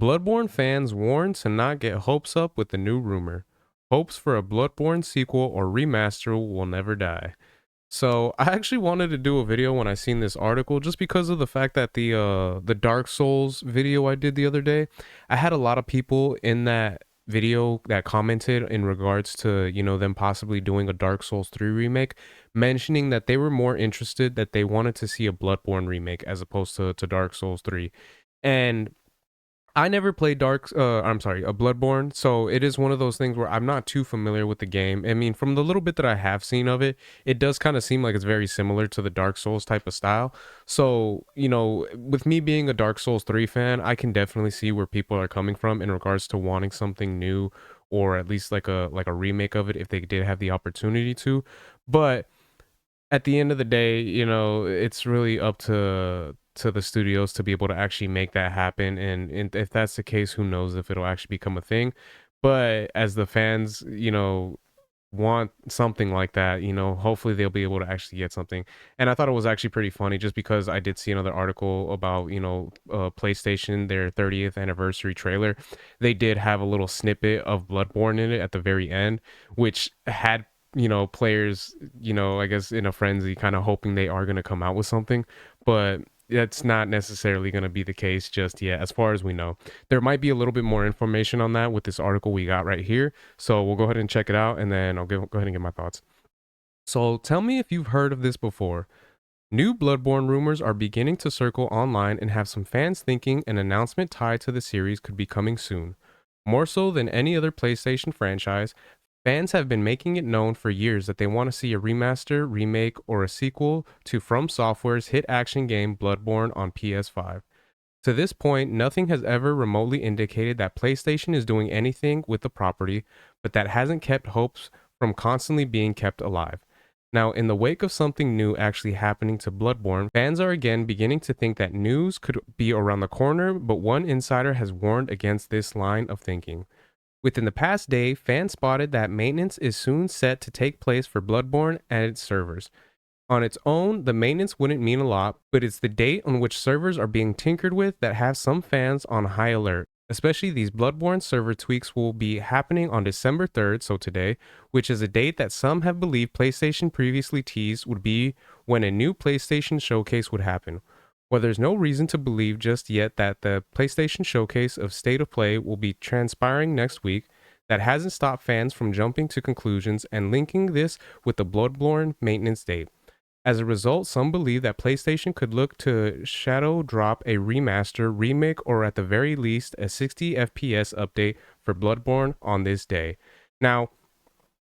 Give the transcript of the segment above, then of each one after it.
Bloodborne fans warn to not get hopes up with the new rumor. Hopes for a Bloodborne sequel or remaster will never die. So I actually wanted to do a video when I seen this article just because of the fact that the Dark Souls video I did the other day, I had a lot of people in that video that commented in regards to, them possibly doing a Dark Souls 3 remake, mentioning that they were more interested that they wanted to see a Bloodborne remake as opposed to Dark Souls 3. And I never played a Bloodborne, so it is one of those things where I'm not too familiar with the game. I mean, from the little bit that I have seen of it, it does kind of seem like it's very similar to the Dark Souls type of style. So, with me being a Dark Souls 3 fan, I can definitely see where people are coming from in regards to wanting something new or at least like a remake of it if they did have the opportunity to. But at the end of the day, it's really up to the studios to be able to actually make that happen. And if that's the case, who knows if it'll actually become a thing. But as the fans, want something like that, hopefully they'll be able to actually get something. And I thought it was actually pretty funny just because I did see another article about, PlayStation, their 30th anniversary trailer. They did have a little snippet of Bloodborne in it at the very end, which had players, I guess in a frenzy, kind of hoping they are going to come out with something. But that's not necessarily going to be the case just yet, as far as we know. There might be a little bit more information on that with this article we got right here. So we'll go ahead and check it out, and then go ahead and get my thoughts. So tell me if you've heard of this before. New Bloodborne rumors are beginning to circle online and have some fans thinking an announcement tied to the series could be coming soon. More so than any other PlayStation franchise, fans have been making it known for years that they want to see a remaster, remake, or a sequel to From Software's hit action game Bloodborne on PS5. To this point, nothing has ever remotely indicated that PlayStation is doing anything with the property, but that hasn't kept hopes from constantly being kept alive. Now, in the wake of something new actually happening to Bloodborne, fans are again beginning to think that news could be around the corner, but one insider has warned against this line of thinking. Within the past day, fans spotted that maintenance is soon set to take place for Bloodborne and its servers. On its own, the maintenance wouldn't mean a lot, but it's the date on which servers are being tinkered with that have some fans on high alert. Especially these Bloodborne server tweaks will be happening on December 3rd, so today, which is a date that some have believed PlayStation previously teased would be when a new PlayStation showcase would happen. While there's no reason to believe just yet that the PlayStation showcase of State of Play will be transpiring next week, that hasn't stopped fans from jumping to conclusions and linking this with the Bloodborne maintenance date. As a result, some believe that PlayStation could look to shadow drop a remaster, remake, or at the very least a 60 FPS update for Bloodborne on this day. Now,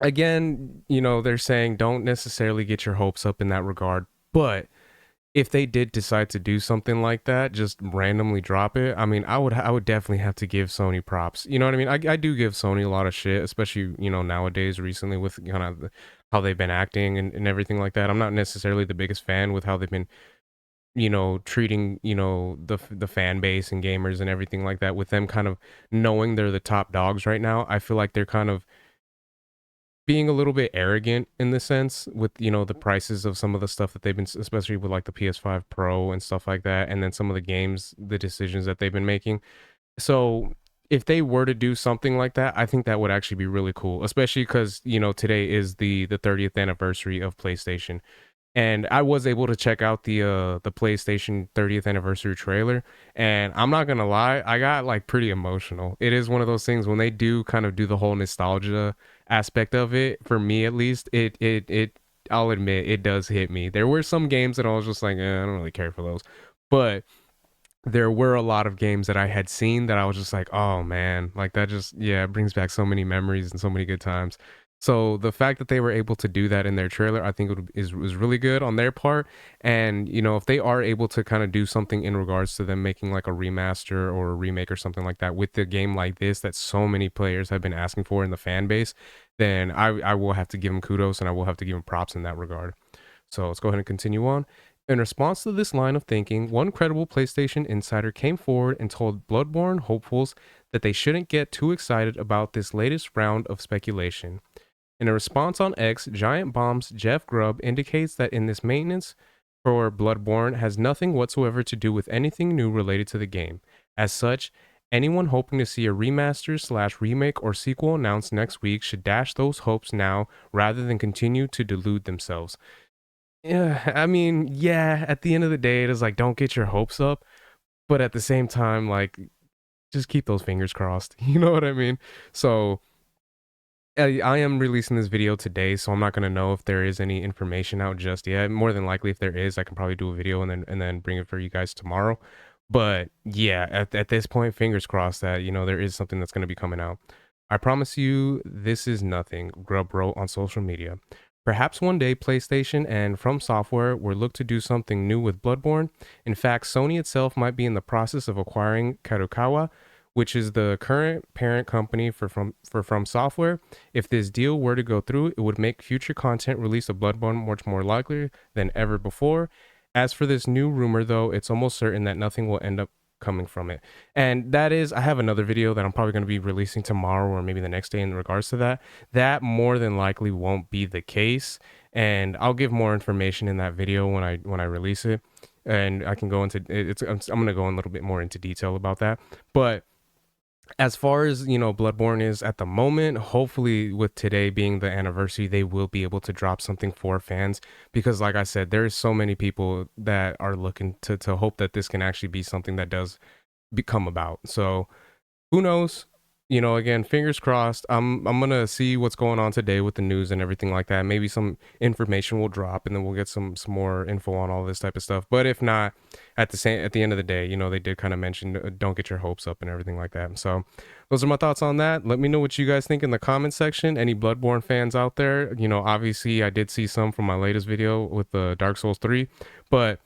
again, they're saying don't necessarily get your hopes up in that regard, but if they did decide to do something like that, just randomly drop it, I mean, I would definitely have to give Sony props. You know what I mean? I do give Sony a lot of shit, especially, nowadays recently with kind of how they've been acting and everything like that. I'm not necessarily the biggest fan with how they've been, treating, the fan base and gamers and everything like that, with them kind of knowing they're the top dogs right now. I feel like they're kind of being a little bit arrogant in the sense with the prices of some of the stuff that they've been, especially with like the PS5 Pro and stuff like that, and then some of the games, the decisions that they've been making. So if they were to do something like that, I think that would actually be really cool, especially because today is the 30th anniversary of PlayStation. And I was able to check out the PlayStation 30th anniversary trailer, and I'm not gonna lie, I got like pretty emotional. It is one of those things when they do kind of do the whole nostalgia aspect of it. For me, at least, it I'll admit it does hit me. There were some games that I was just like, I don't really care for those, but there were a lot of games that I had seen that I was just like, oh man, like that just, yeah, it brings back so many memories and so many good times. So the fact that they were able to do that in their trailer, I think is really good on their part. And if they are able to kind of do something in regards to them making like a remaster or a remake or something like that with the game like this that so many players have been asking for in the fan base, then I will have to give them kudos and I will have to give them props in that regard. So let's go ahead and continue on. In response to this line of thinking, one credible PlayStation insider came forward and told Bloodborne hopefuls that they shouldn't get too excited about this latest round of speculation. In a response on X, Giant Bomb's Jeff Grubb indicates that in this maintenance for Bloodborne has nothing whatsoever to do with anything new related to the game. As such, Anyone hoping to see a remaster slash remake or sequel announced next week should dash those hopes now rather than continue to delude themselves. Yeah, I mean, yeah, at the end of the day, it is like, don't get your hopes up, but at the same time, like, just keep those fingers crossed. You know what I mean? So, I am releasing this video today, so I'm not gonna know if there is any information out just yet. More than likely, if there is, I can probably do a video and then bring it for you guys tomorrow. But yeah, at this point, fingers crossed that there is something that's gonna be coming out. I promise you, this is nothing. Grub wrote on social media. Perhaps one day, PlayStation and From Software will look to do something new with Bloodborne. In fact, Sony itself might be in the process of acquiring Kadokawa, which is the current parent company for From Software. If this deal were to go through, it would make future content release of Bloodborne much more likely than ever before. As for this new rumor, though, it's almost certain that nothing will end up coming from it. And that is, I have another video that I'm probably going to be releasing tomorrow or maybe the next day in regards to that. That more than likely won't be the case, and I'll give more information in that video when I release it, and I can go into it's. I'm going to go in a little bit more into detail about that, but as far as Bloodborne is at the moment, hopefully with today being the anniversary, they will be able to drop something for fans, because like I said, there's so many people that are looking to hope that this can actually be something that does become about. So who knows? Again, fingers crossed. I'm gonna see what's going on today with the news and everything like that. Maybe some information will drop, and then we'll get some more info on all this type of stuff. But if not, at the end of the day, they did kind of mention don't get your hopes up and everything like that. So those are my thoughts on that. Let me know what you guys think in the comment section. Any Bloodborne fans out there? Obviously I did see some from my latest video with the Dark Souls 3, but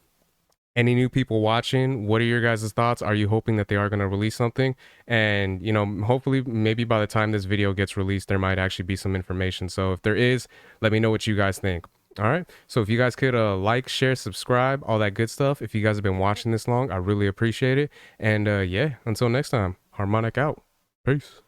any new people watching, what are your guys' thoughts? Are you hoping that they are going to release something? And hopefully maybe by the time this video gets released, there might actually be some information. So if there is, let me know what you guys think. All right, so if you guys could like, share, subscribe, all that good stuff. If you guys have been watching this long, I really appreciate it. And yeah, until next time, Harmonic out. Peace.